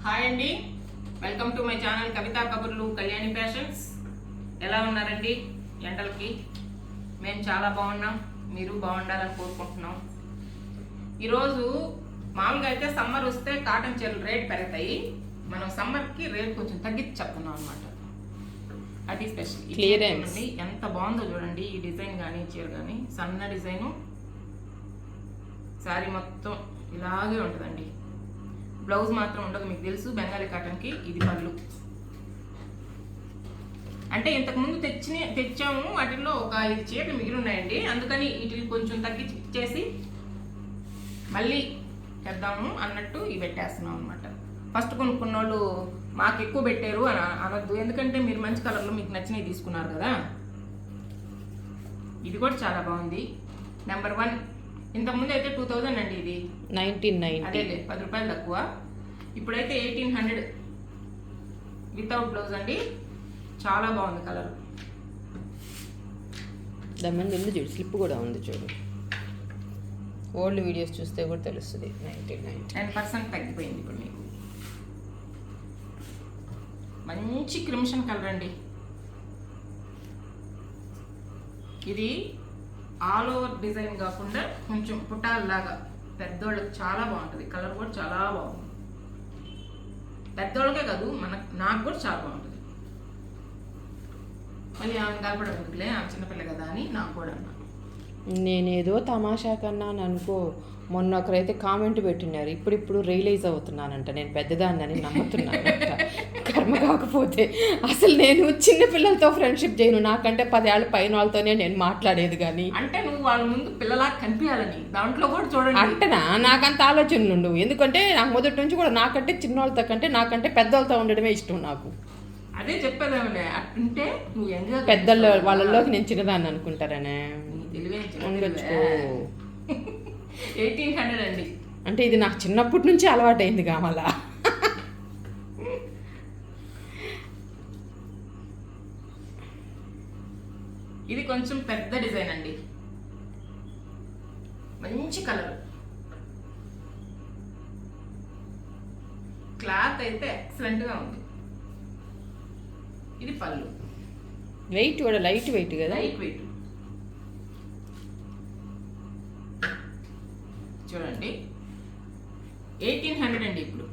Hi అండి, welcome to my channel కవితా కబుర్లు Kalyani fashions. ఎలా ఉన్నారండి? ఎండలకి మేము చాలా బాగున్నాం, మీరు బాగుండాలని కోరుకుంటున్నాం. ఈరోజు మామూలుగా అయితే సమ్మర్ వస్తే కాటన్ చీరలు రేట్ పెరుగుతాయి. మనం సమ్మర్కి రేట్ కొంచెం తగ్గించి చెప్తున్నాం అనమాట. అది స్పెషల్ క్లియరెన్స్. ఎంత బాగుందో చూడండి ఈ డిజైన్ కానీ చీర కానీ. సన్న డిజైను, శారీ మొత్తం ఇలాగే ఉంటుందండి. బ్లౌజ్ మాత్రం ఉండదు, మీకు తెలుసు బెంగాలీ కాటన్కి. ఇది పళ్ళు. అంటే ఇంతకుముందు తెచ్చాము, వాటిల్లో ఒక 5 చీరలు మిగిలి ఉన్నాయండి. అందుకని వీటిని కొంచెం తగ్గించేసి మళ్ళీ తెద్దాము అన్నట్టు ఇవి పెట్టేస్తున్నాం అనమాట. ఫస్ట్ కొనుక్కున్న వాళ్ళు మాకు ఎక్కువ పెట్టారు అని అనొద్దు, ఎందుకంటే మీరు మంచి కలర్లో మీకు నచ్చినవి తీసుకున్నారు కదా. ఇది కూడా చాలా బాగుంది. నెంబర్ 1. ఇంతకుముందు అయితే 2000 అండి, ఇది 1990. అదే 10 రూపాయలు తక్కువ. ఇప్పుడైతే 1800 వితౌట్ బ్లౌజ్ అండి. చాలా బాగుంది కలర్. దాని మీద ఉంది చూడు, స్లిప్ కూడా ఉంది చూడు. ఓల్డ్ వీడియోస్ చూస్తే కూడా తెలుస్తుంది. 1990 10% తగ్గిపోయింది ఇప్పుడు మీకు. మంచి క్రిమిషన్ కలర్ అండి. ఇది ఆల్ ఓవర్ డిజైన్ కాకుండా కొంచెం పుటాల్లాగా పెద్దోళ్ళకి చాలా బాగుంటుంది. కలర్ కూడా చాలా బాగుంది. పెద్దోళ్ళకే కాదు, నాకు కూడా చాలా బాగుంటుంది. మళ్ళీ ఆమె కలపడం ఎందుకులే, ఆమె చిన్నపిల్ల కదా అని నాకు కూడా అన్నా. నేనేదో తమాషా కన్నా అనుకో. మొన్న ఒకరైతే కామెంట్ పెట్టినారు, ఇప్పుడు రియలైజ్ అవుతున్నానంట నేను పెద్దదాన్నని నమ్ముతున్నానంట. కర్మ కాకపోతే అసలు నేను చిన్నపిల్లలతో ఫ్రెండ్షిప్ చేయను. నాకంటే 10 ఏళ్ళ పైన వాళ్ళతోనే నేను మాట్లాడేది. కానీ అంటే నువ్వు వాళ్ళ ముందు పిల్లలా కనిపించాలని దాంట్లో కూడా చూడండి అంటనా. నాకంత ఆలోచనలు ఉండవు, ఎందుకంటే నాకు మొదటి నుంచి కూడా నాకంటే చిన్నవాళ్ళతో కంటే నాకంటే పెద్దవాళ్ళతో ఉండడమే ఇష్టం నాకు. అదే చెప్పేదేమలే, అంటే నువ్వు ఎంజాయ్ పెద్దల్లో వాళ్ళలోకి నేను చిన్నదాన్ని అనుకుంటారనే ఉండొచ్చు. 1800 అండి. అంటే ఇది నాకు చిన్నప్పటి నుంచి అలవాటైంది కావాలా. ఇది కొంచెం పెద్ద డిజైన్ అండి, మంచి కలర్. క్లాత్ అయితే ఎక్సలెంట్ గా ఉంది. ఇది పళ్ళు. వెయిట్ కూడా లైట్ వెయిట్ కదా. లైట్ వెయిట్ చూడండి. 1800 అండి. ఇప్పుడు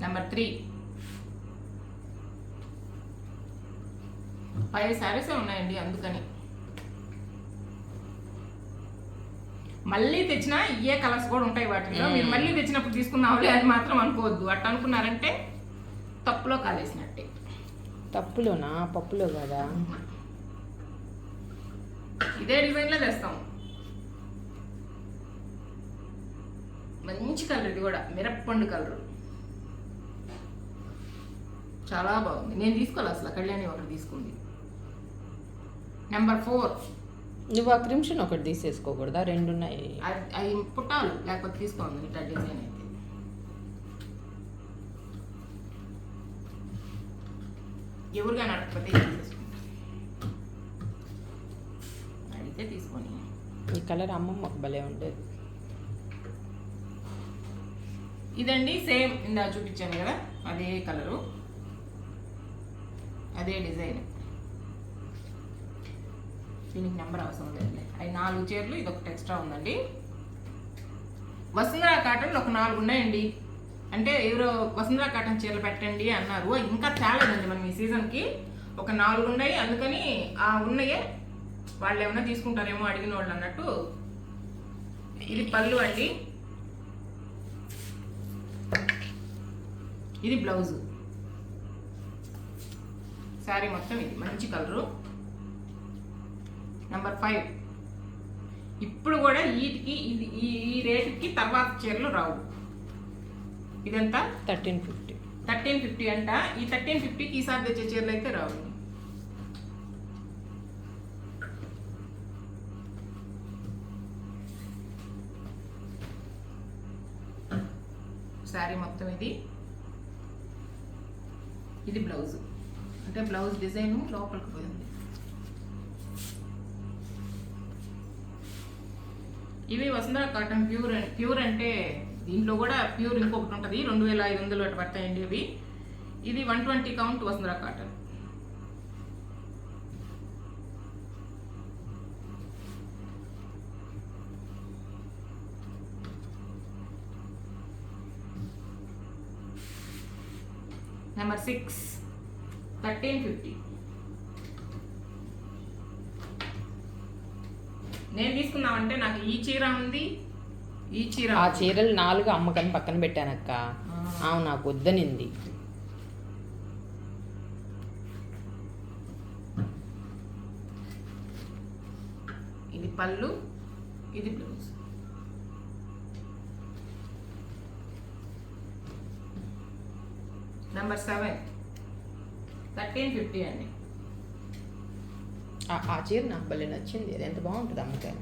నెంబర్ 3. 5 శారీసే ఉన్నాయండి, అందుకని మళ్ళీ తెచ్చినా ఇయే కలర్స్ కూడా ఉంటాయి వాటిలో. మీరు మళ్ళీ తెచ్చినప్పుడు తీసుకున్నావులే అని మాత్రం అనుకోవద్దు. అట్లా అనుకున్నారంటే తప్పులో కాలేసినట్టే. తప్పులోనా? పప్పులో కదా. ఇదే డిజైన్లో తెస్తాం. మంచి కలర్. ఇది కూడా మిరప్పండు కలర్, చాలా బాగుంది. నేను తీసుకోవాలి అసలు, కళ్యాణి ఒకటి తీసుకుంది. నెంబర్ 4. నువ్వు ఆ క్రిమ్షన్ ఒకటి తీసేసుకోకూడదా? 2 ఉన్నాయి. అవి పుట్టాలు లేకపోతే తీసుకోండి. ఇట్లా డిజైన్ అయితే ఎవరుగా నడకపోతే అడిగితే తీసుకొని. ఈ కలర్ అమ్మమ్మకు భలే ఉండేది. ఇదండి సేమ్ ఇందా చూపించాను కదా, అదే కలరు, అదే డిజైన్. దీనికి నెంబర్ అవసరం లేదు. అవి 4 చీరలు, ఇది ఒకటి ఎక్స్ట్రా ఉందండి. వసుంధరా కాటన్లు ఒక 4 ఉన్నాయండి. అంటే ఎవరో వసుంధరా కాటన్ చీరలు పెట్టండి అన్నారు. ఇంకా చాలేదండి మనం ఈ సీజన్కి. ఒక 4 ఉన్నాయి, అందుకని ఆ ఉన్నాయే వాళ్ళు ఏమైనా తీసుకుంటారేమో అడిగిన వాళ్ళు అన్నట్టు. ఇది పళ్ళు అండి, ఇది బ్లౌజు. శారీ మొత్తం ఇది మంచి కలరు. నెంబర్ 5. ఇప్పుడు కూడా వీటికి ఇది ఈ రేటుకి తర్వాత చీరలు రావు. ఇదంతా 1350 అంట. ఈ 1350కి ఈసారి తెచ్చే చీరలు అయితే రావు. శారీ మొత్తం ఇది బ్లౌజ్. అంటే బ్లౌజ్ డిజైన్ లోపలికి పోయింది. ఇవి వసుంధర కాటన్ ప్యూర్ అంటే దీంట్లో కూడా ప్యూర్ ఇంకొకటి ఉంటుంది 2500 అటు పడతాయండి ఇవి. ఇది 120 కౌంట్ వసుంధర కాటన్. నెంబర్ 6 1350. నేను తీసుకున్నామంటే నాకు ఈ చీర ఉంది, ఈ చీర ఆ చీరలు 4 అమ్మకని పక్కన పెట్టానక్క. ఆమె నాకు వద్దనింది. ఇది పళ్ళు, ఇది బ్లౌజ్. నెంబర్ 7 1350 అండి. ఆ చీర నాకు భలే నచ్చింది. అది ఎంత బాగుంటుంది అమ్మకాయ.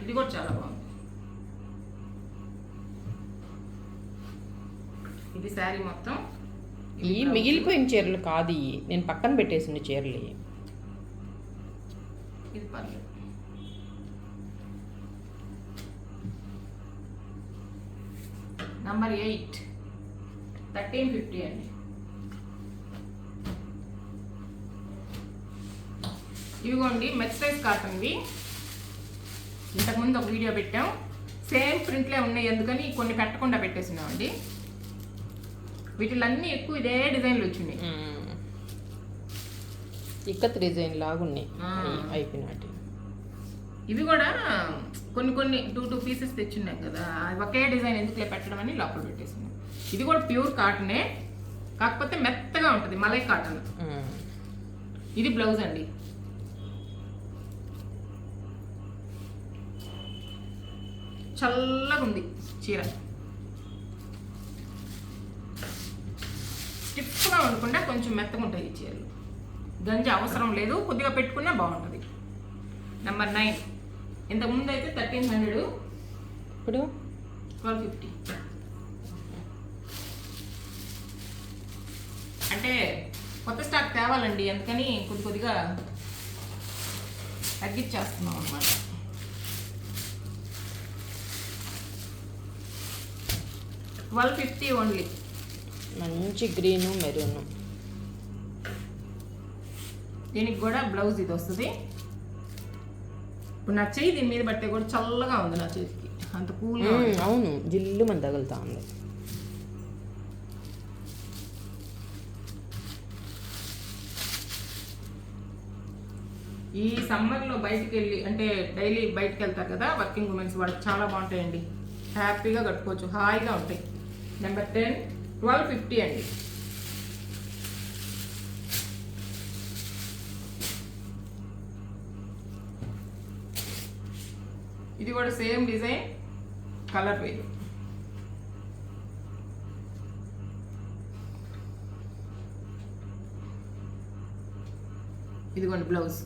ఇది కూడా చాలా బాగుంది. ఇది శారీ మొత్తం. ఈ మిగిలిపోయిన చీరలు కాదు, ఇవి నేను పక్కన పెట్టేసిన చీరలు. ఇది పర్లేదు. నంబర్ 8 1350 అండి. ఇవిగోండి మెర్సరైజ్ కాటన్వి. ఇంతకుముందు ఒక వీడియో పెట్టాం, సేమ్ ప్రింట్లే ఉన్నాయి, ఎందుకని కొన్ని పెట్టకుండా పెట్టేసినామండి. వీటిలన్నీ ఎక్కువ ఇదే డిజైన్లు వచ్చినాయి. ఇక్కత్ డిజైన్ లాగున్నాయి అయిపోయినట్టు. ఇవి కూడా కొన్ని 2 పీసెస్ తెచ్చున్నాం కదా, ఒకే డిజైన్ ఎందుకులే పెట్టడం అని లోపల పెట్టేసినాం. ఇది కూడా ప్యూర్ కాటనే, కాకపోతే మెత్తగా ఉంటుంది, మలై కాటన్. ఇది బ్లౌజ్ అండి. చల్లగా ఉంది చీర, స్టిఫ్గా ఉండకుండా కొంచెం మెత్తగా ఉంటాయి ఈ చీరలు. గంజి అవసరం లేదు, కొద్దిగా పెట్టుకున్నా బాగుంటుంది. నెంబర్ 9 ఇంతకుముందు అయితే 1300, ఇప్పుడు 1250. అంటే కొత్త స్టాక్ తేవాలండి, అందుకని కొద్దిగా తగ్గించేస్తున్నాం అన్నమాట. 1250 ఓన్లీ. మంచి గ్రీను మెరూను. దీనికి కూడా బ్లౌజ్ ఇది వస్తుంది. ఇప్పుడు నా చెయ్యి దీని మీద పడితే కూడా చల్లగా ఉంది, నా చేతికి అంత కూల్గా. అవును, జిల్లు మన తగులుతా ఉంది. ఈ సమ్మర్లో బయటికి వెళ్ళి, అంటే డైలీ బయటికి వెళ్తారు కదా వర్కింగ్ ఉమెన్స్, వాళ్ళకి చాలా బాగుంటాయండి. హ్యాపీగా కట్టుకోవచ్చు, హాయిగా ఉంటాయి. నెంబర్ 10 1250 అండి. ఇది కూడా సేమ్ డిజైన్, కలర్ వేరు. ఇదిగోండి బ్లౌజ్.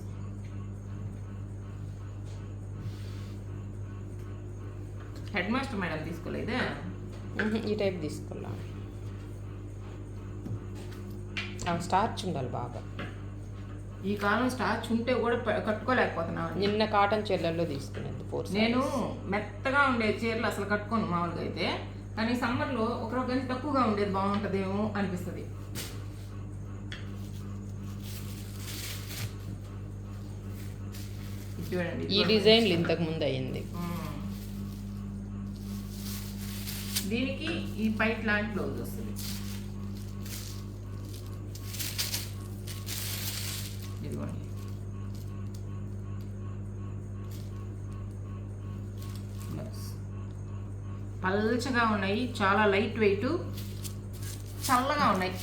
హెడ్ మాస్టర్ మేడం తీసుకోలేదా? ఈ టైప్ తీసుకున్నాం. స్టార్చ్ ఉండాలి బాగా. ఈ కాలం స్టార్చ్ ఉంటే కూడా కట్టుకోలేకపోతున్నాను. నిన్న కాటన్ చీరలలో తీసుకునేది 4 నేను మెత్తగా ఉండే చీరలు అసలు కట్టుకోను మామూలుగా అయితే, కానీ సమ్మర్లో ఒక గంజి తక్కువగా ఉండేది బాగుంటుందేమో అనిపిస్తుంది. చూడండి, ఈ డిజైన్లు ఇంతకు ముందు అయ్యింది. దీనికి ఈ పైట్ లాంటి బ్లౌజ్ వస్తుంది. ఇదిగోండి, పల్చగా ఉన్నాయి, చాలా లైట్ వెయిట్, చల్లగా ఉన్నాయి.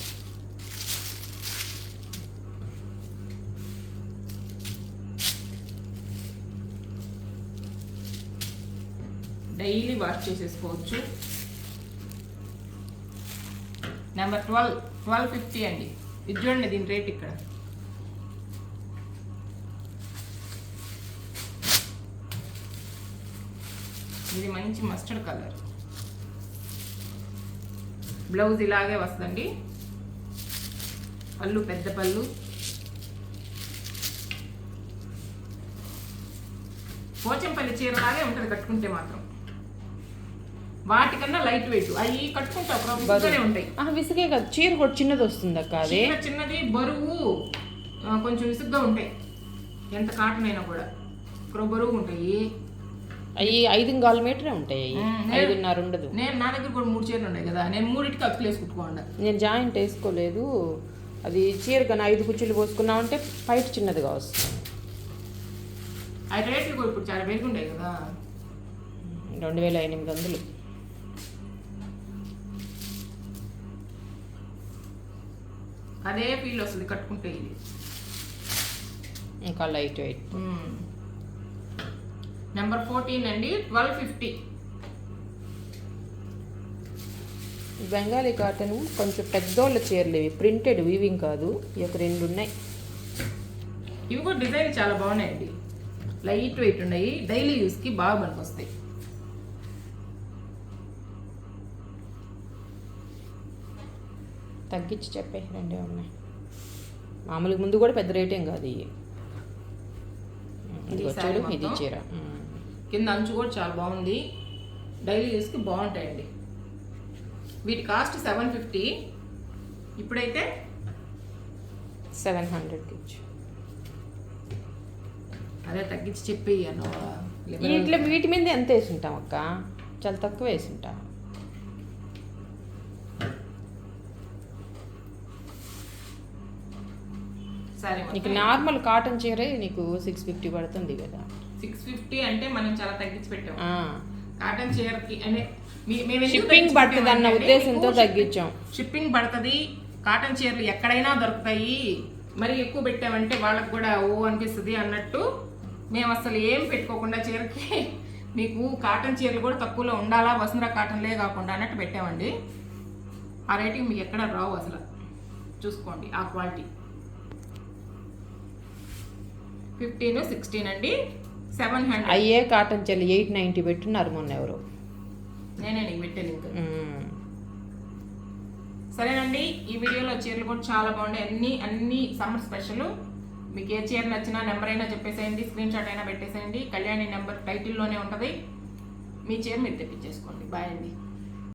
డైలీ వాష్ చేసేసుకోవచ్చు. నెంబర్ 1250 అండి. ఇది చూడండి, దీని రేట్ ఇక్కడ. ఇది మంచి మస్టర్డ్ కలర్. బ్లౌజ్ ఇలాగే వస్తుందండి. పళ్ళు పెద్ద పళ్ళు. పోచంపల్లి చీరలాగే ఉంటుంది కట్టుకుంటే మాత్రం. వాటికన్నా లైట్ వెయిట్. అవి కట్టుకుంటే ఉంటాయి. విసుగే కదా, చీర కూడా చిన్నది వస్తుంది అక్క. అదే చిన్నది బరువు కొంచెం విసుగ్గా ఉంటాయి. ఎంత కాటన్ అయినా కూడా బరువు ఉంటాయి. అవి 5 మీటరే ఉంటాయి. 5.5 ఉండదు. నా దగ్గర కూడా 3 చీరలు ఉన్నాయి కదా, నేను 3కి అప్పులేసి కుట్టుకోండి. నేను జాయింట్ వేసుకోలేదు. అది చీర కన్నా 5 కుర్చీలు పోసుకున్నామంటే పైట్ చిన్నదిగా వస్తుంది. ఆ రేట్లు కూడా ఇప్పుడు చాలా పెరుగుంటాయి కదా. 2800. అదే ఫీల్ వస్తుంది కట్టుకుంటే. ఇది ఇంకా లైట్ వెయిట్. నెంబర్ 14 అండి, 1250. బెంగాలీ కాటన్ కొంచెం పెద్దోళ్ళ చీరలు ఇవి, ప్రింటెడ్ వీవింగ్ కాదు. ఈ ఒక 2 ఉన్నాయి. ఇవి కూడా డిజైన్ చాలా బాగున్నాయండి, లైట్ వెయిట్ ఉన్నాయి, డైలీ యూస్కి బాగా పనికొస్తాయి. తగ్గించి చెప్పే 2 ఉన్నాయి. మామూలుగా ముందు కూడా పెద్ద రేట్ ఏం కాదు. ఇది చీర కింద అంచు కూడా చాలా బాగుంది, డైలీ యూస్కి బాగుంటాయండి. వీటి కాస్ట్ 750. ఇప్పుడైతే 700కి ఇచ్చు. అదే తగ్గించి చెప్పేయను. ఇట్లా వీటి మీద ఎంత వేసి ఉంటాం అక్క? చాలా తక్కువ వేసి ఉంటాం. సరే, నీకు నార్మల్ కాటన్ చీరే నీకు 650 పడుతుంది కదా. 650 అంటే మనం చాలా తగ్గించి పెట్టాం. కాటన్ చీరకి అంటే షిప్పింగ్ పడుతుంది అన్న ఉద్దేశంతో తగ్గించాం. షిప్పింగ్ పడుతుంది, కాటన్ చీరలు ఎక్కడైనా దొరుకుతాయి, మరి ఎక్కువ పెట్టామంటే వాళ్ళకి కూడా అనిపిస్తుంది అన్నట్టు మేము అసలు ఏం పెట్టుకోకుండా చీరకి మీకు కాటన్ చీరలు కూడా తక్కువలో ఉండాలా, వసుంధర కాటన్లే కాకుండా అన్నట్టు పెట్టామండి. ఆ రేటింగ్ మీకు ఎక్కడ రావు అసలు. చూసుకోండి ఆ క్వాలిటీ. 15, 16 అండి, 700. అయ్యే కాటన్ చీరలు 890 పెట్టున్నారు మొన్న ఎవరు. నేనే నీకు పెట్టాను ఇంకా. సరేనండి, ఈ వీడియోలో చీరలు కూడా చాలా బాగున్నాయి. అన్ని సమ్మర్ స్పెషల్. మీకు ఏ చీర నచ్చినా నెంబర్ అయినా చెప్పేసేయండి, స్క్రీన్ షాట్ అయినా పెట్టేసేయండి. కళ్యాణి నెంబర్ టైటిల్లోనే ఉంటుంది. మీ చీర మీరు తెప్పించేసుకోండి. బాయ్ అండి.